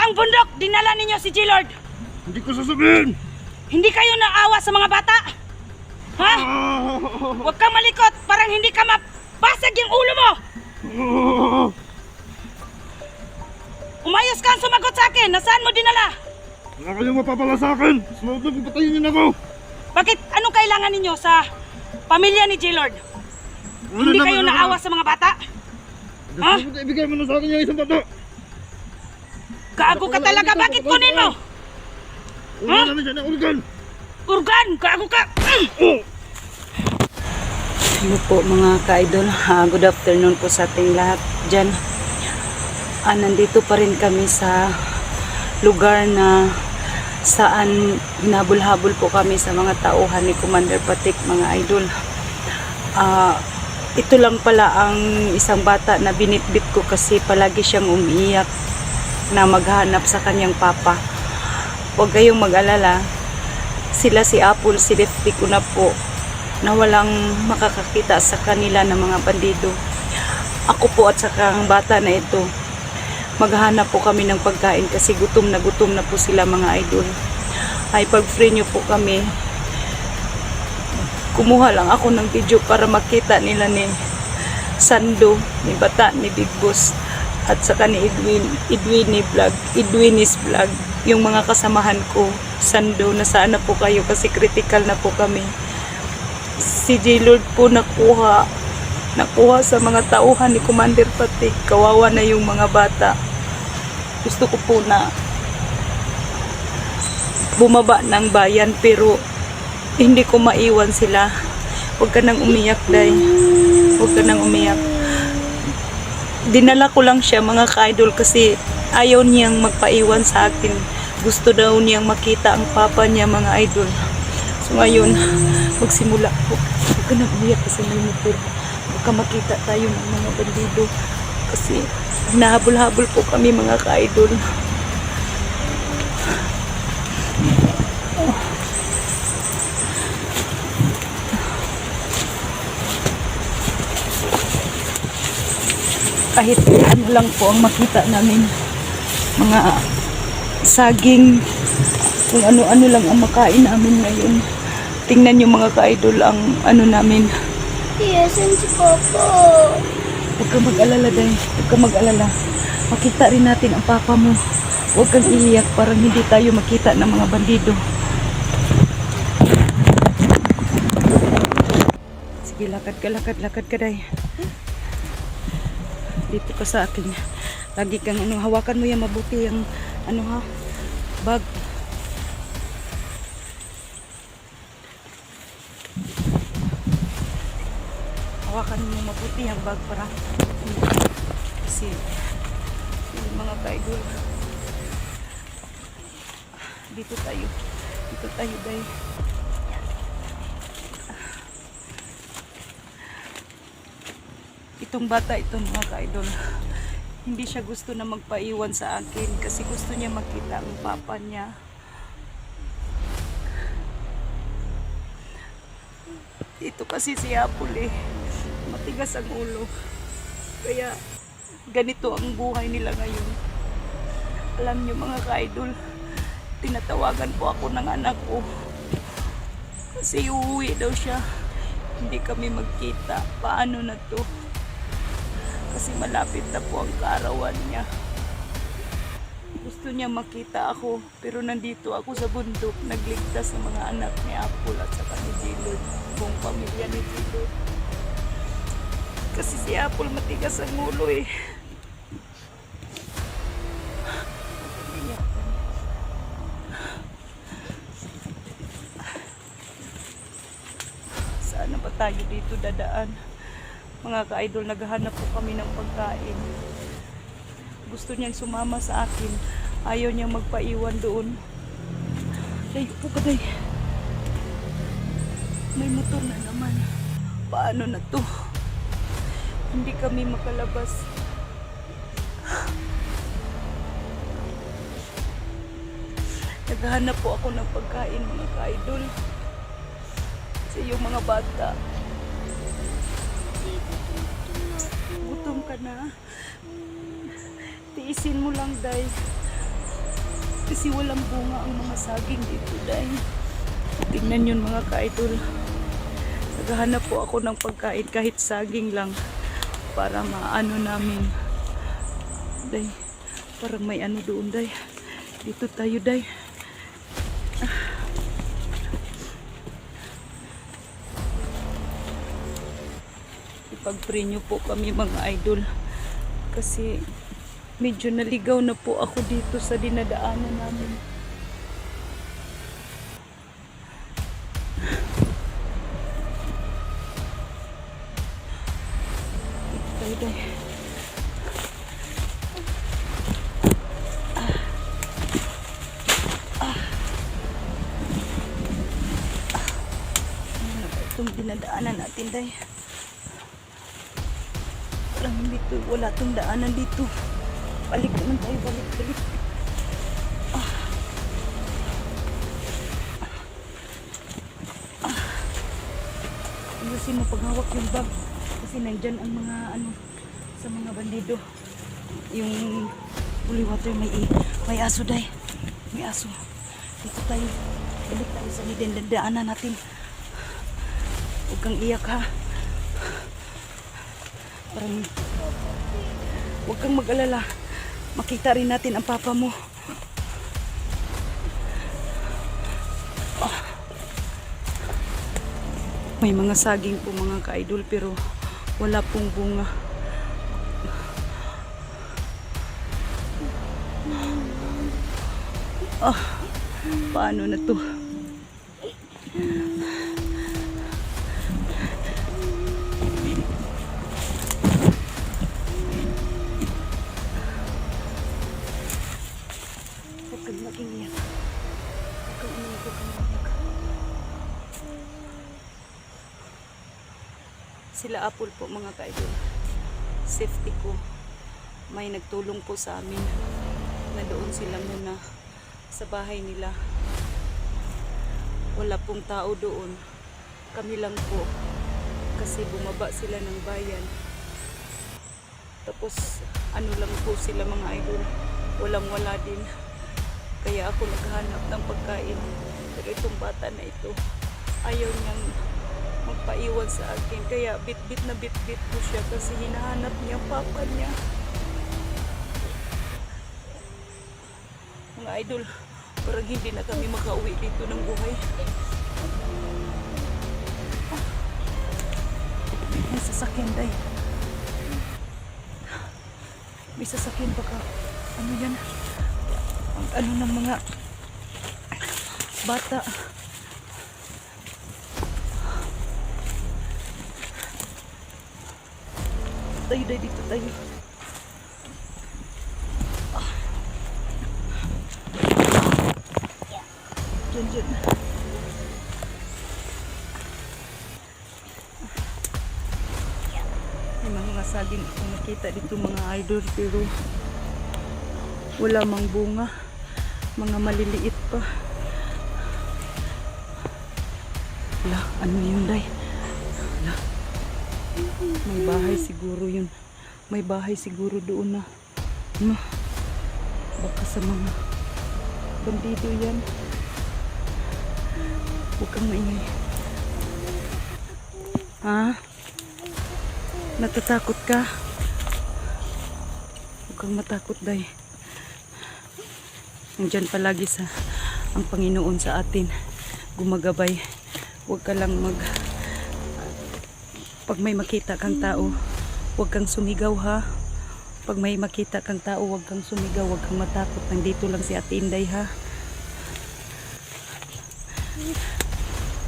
Saang bundok dinala ninyo si G-Lord? Hindi ko sasabihin! Hindi kayo naawa sa mga bata? Ha? Huwag kang malikot, parang hindi ka mabasag yung ulo mo! Umayos kang sumagot sa akin, nasaan mo dinala? Wala kayong mapapala sa akin! Sunod na pipatayin niyo na ako! Bakit? Anong kailangan ninyo sa pamilya ni G-Lord? Hindi kayo naawa sa mga bata? Ha? Ibigay mo na sa akin yung isang bata! Gago ka talaga, bakit kunin mo? Wala namin siya na organ! Urgan, gago ka! Ano po mga ka-idol, good afternoon po sa ating lahat dyan. Nandito pa rin kami sa lugar na saan hinabol-habol po kami sa mga tauhan ni Commander Patik, mga idol. Ito lang pala ang isang bata na binitbit ko kasi palagi siyang umiiyak na maghanap sa kanyang papa. Huwag kayong mag-alala, sila si Apple, si Lefty ko na po na walang makakakita sa kanila ng mga bandido. Ako po at saka ang bata na ito, maghahanap po kami ng pagkain kasi gutom na po sila, mga idol. Ay pag-free nyo po kami, kumuha lang ako ng video para makita nila ni Sando, ni Bata, ni Big Boss at saka ni Edwin's vlog, yung mga kasamahan ko. Sando, nasaan na po kayo kasi critical na po kami. Si G-Lord po nakuha sa mga tauhan ni Commander Patik. Kawawa na yung mga bata. Gusto ko po na bumaba ng bayan pero hindi ko maiwan sila. Huwag ka nang umiyak, Day. Huwag ka nang umiyak. Dinala ko lang siya, mga ka-idol, kasi ayaw niyang magpaiwan sa akin. Gusto daw niyang makita ang papa niya, mga idol. So ngayon, magsimula po. Huwag ka nang umiyak kasi may motor. Huwag ka makita tayo ng mga bandido. Kasi nahabol-habol po kami, mga ka-idol. Kahit ano lang po ang makita namin, mga saging, kung ano-ano lang ang makain namin ngayon. Tingnan nyo, mga ka-idol, ang ano namin. Iyasan si Papa. Huwag kang mag-alala, Day. Huwag kang mag-alala. Makita rin natin ang papa mo. Huwag kang iiyak, parang hindi tayo makita ng mga bandido. Sige, lakad ka, Day. Dito ka sa akin. Lagi kang hawakan mo yan mabuti yung bag. Hawakan mo mabuti yung bag para kasi yung mga ka-idol. Dito tayo, Day. Itong bata ito, mga ka-idol, hindi siya gusto na magpaiwan sa akin kasi gusto niya makita ang papa niya. Ito kasi si Apple matigas ang ulo. Kaya ganito ang buhay nila ngayon. Alam niyo, mga ka-idol, tinatawagan po ako ng anak ko kasi uuwi daw siya. Hindi kami magkita. Paano na to? Kasi malapit na po ang kaarawan niya. Gusto niya makita ako, pero nandito ako sa bundok, nagligtas sa mga anak ni Apple at saka ni G-Lord, buong pamilya ni G-Lord. Kasi si Apple matigas ang ulo Saan na ba tayo dito dadaan? Mga ka-idol, naghahanap po kami ng pagkain. Gusto niyang sumama sa akin. Ayaw niyang magpaiwan doon. Day, upo ka, Day. May motor na naman. Paano na to? Hindi kami makalabas. Naghahanap po ako ng pagkain, mga ka-idol. Kasi yung mga bata, gutom ka na. Tiisin mo lang, Day. Kasi walang bunga ang mga saging dito dahil. Tingnan yun mga ka-idol. Naghahanap po ako ng pagkain kahit saging lang para maano namin. Day, parang may ano doon day. Dito tayo day. Ipag-pray nyo po kami mga idol. Kasi medyo naligaw na po ako dito sa dinadaanan namin. Dito tayo day. Ano ba itong dinadaanan natin day? Parang hindi to, wala tong daanan dito. Balik naman tayo, balik. Kasi mapaghawak yung bag. Kasi nandyan ang mga ano, sa mga bandido. Yung holy water may aso day. May aso. Dito tayo. Balik tayo sa daanan natin. Huwag kang iyak ha. Parang huwag kang mag-alala. Makita rin natin ang papa mo. May mga saging po mga ka-idol pero wala pong bunga. Paano na to? Huwag kang mag-iiyak. Huwag kang umiyak. Sila Apple po mga ka-idol. Safety ko. May nagtulong po sa amin na doon sila muna sa bahay nila. Wala pong tao doon. Kami lang po. Kasi bumaba sila ng bayan. Tapos ano lang po sila mga idol. Walang wala din. Kaya ako naghahanap ng pagkain. Pero itong bata na ito, ayaw niyang magpaiwan sa akin. Kaya bit-bit ko siya kasi hinahanap niya ang papa niya. Mga idol, parang hindi na kami makauwi dito ng buhay. May sasakyan day. May sasakyan baka ano yan? Ang ano ng mga bata. Tayo dito tayo. Diyan. May mga saging akong nakita dito mga idol pero wala mang bunga. Mga maliliit pa. Wala, ano yun day? Wala. May bahay siguro yun. May bahay siguro doon na. Ano? Baka sa mga bandido yan. Huwag kang maingay. Ha? Natatakot ka? Huwag kang matakot day. Nandiyan palagi ang Panginoon sa atin. Gumagabay. Huwag ka lang pag may makita kang tao, huwag kang sumigaw ha. Pag may makita kang tao, huwag kang sumigaw, huwag kang matakot. Nandito lang si Ate Inday ha.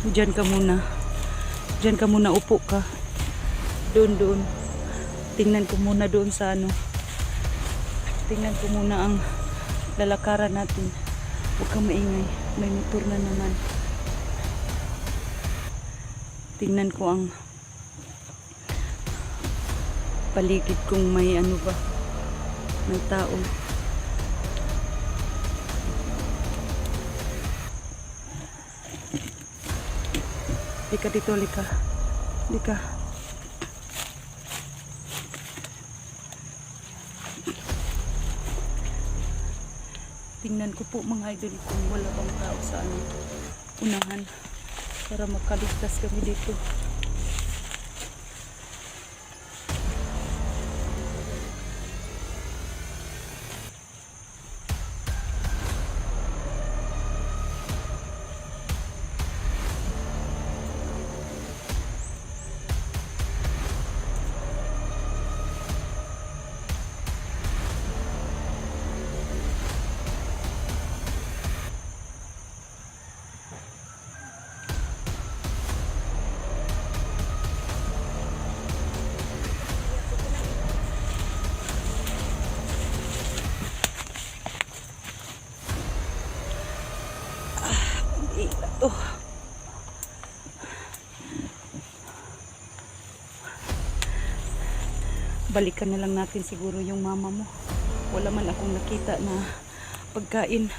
Diyan ka muna. Diyan ka muna, upo ka. Doon. Tingnan ko muna doon sa ano. Tingnan ko muna ang lalakaran natin. Huwag kang maingay. May motor na naman. Tingnan ko ang paligid kung may ano ba ng tao. Lika dito, lika. Tingnan ko po mga idol kung wala bang tao sa unahan para makaligtas kami dito. Oh. Balikan na lang natin siguro yung mama mo. Wala man akong nakita na pagkain.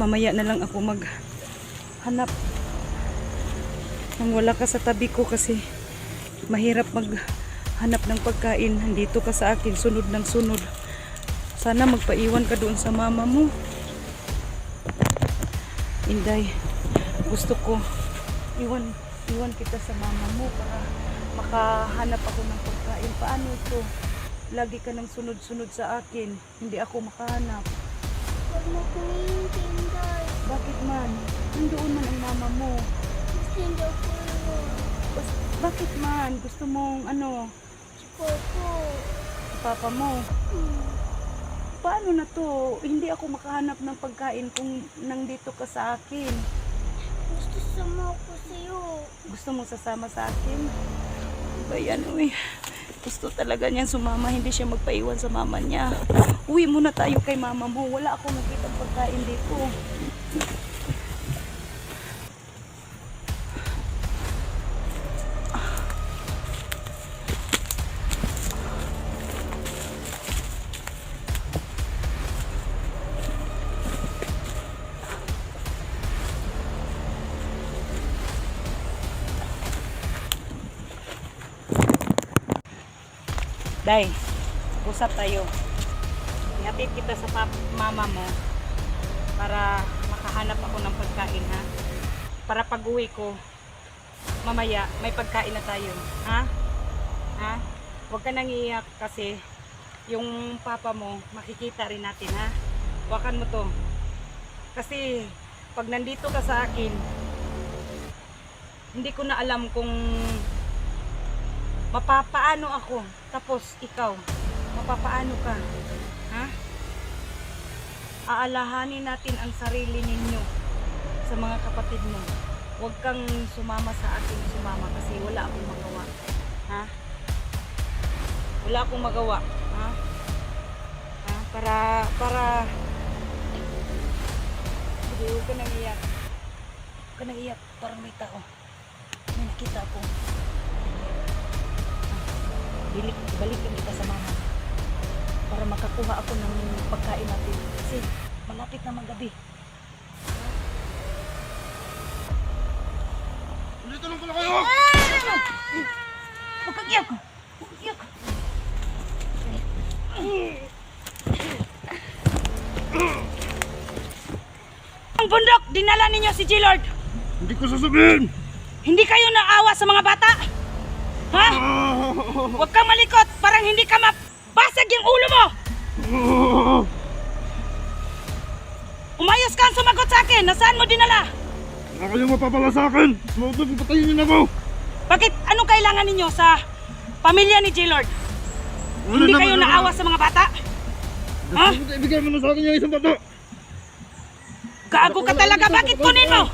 Mamaya na lang ako maghanap nang wala ka sa tabi ko kasi mahirap maghanap ng pagkain. Nandito ka sa akin, sunod ng sunod. Sana magpaiwan ka doon sa mama mo. Inday, gusto ko iwan kita sa mama mo para makahanap ako ng pagkain. Paano ito? Lagi ka nang sunod-sunod sa akin. Hindi ako makahanap. Huwag mo kong iintay. Bakit man? Nandoon man ang mama mo. Gusto hindi ako iwan. Bakit man? Gusto mong Si Popo. papa mo? Paano na to? Hindi ako makahanap ng pagkain kung nandito ka sa akin. Gusto sama ako sa'yo. Gusto mo sasama sa akin? Bayan, uy. Gusto talaga niyang sumama. Hindi siya magpaiwan sa mama niya. Uwi muna tayo kay mama mo. Wala akong nakita pagkain dito. Day, usap tayo. Ihatid kita sa mama mo para makahanap ako ng pagkain, ha? Para pag-uwi ko, mamaya may pagkain na tayo, ha? Ha? Huwag ka nang iiyak kasi yung papa mo makikita rin natin, ha? Huwakan mo to. Kasi pag nandito ka sa akin, hindi ko na alam kung mapapaano ako, tapos ikaw, mapapaano ka, ha? Aalahanin natin ang sarili ninyo sa mga kapatid mo. Huwag kang sumama sa akin, kasi wala akong magawa, ha? Wala akong magawa, ha? Ha? Para huwag ka nang iyak. Huwag ka nang iyak, parang may tao. May nakita ako. Balikin kita sa mama para makakuha ako ng pagkain natin kasi malapit na magabi. Dito lang pala kayo! Huwag kang iyak! Huwag kang iyak! Ang bundok, dinala ninyo si J-Lord. Hindi ko sasabihin! Hindi kayo naawa sa mga bata? Ha? Huwag kang malikot, parang hindi ka mabasag yung ulo mo. Umayos kang sumagot sa akin. Nasaan mo dinala? Wala kayong mapapala sa akin! Sumunod na patayin niyo na ako! Bakit? Anong kailangan ninyo sa pamilya ni J-Lord? Hindi kayo naawa sa mga bata? Ha? Ibigay mo na sa akin yung isang bata! Gago ka talaga. Bakit kunin mo?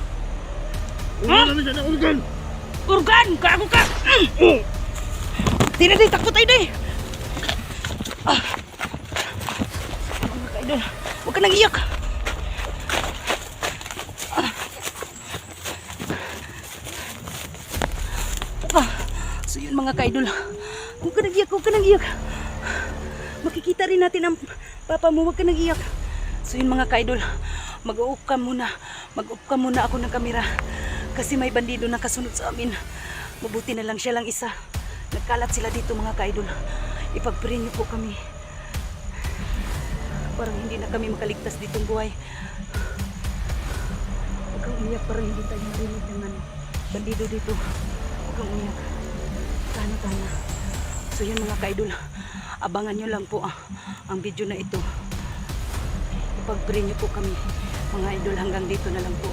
Wala na siya na organ! Urgan! Gago ka! Tira di, takbo tayo di! Mga kaidol, huwag ka nang iyak! So yun mga kaidol, huwag ka nang iyak, huwag ka nang iyak! Makikita rin natin ang papa mo, huwag ka nang iyak! So yun mga kaidol, mag-uop ka muna ako ng kamera kasi may bandido na kasunod sa amin. Mabuti na lang siya lang isa. Nagkalat sila dito mga kaidol. Ipag-pray niyo po kami. Parang hindi na kami makaligtas ditong buhay. Huwag kang umiyak, parang hindi tayo marinig ng ano, bandido dito. Huwag kang umiyak. Tana. So yun mga ka-idol, abangan nyo lang po ang video na ito. Ipag-pray nyo po kami mga idol, hanggang dito na lang po.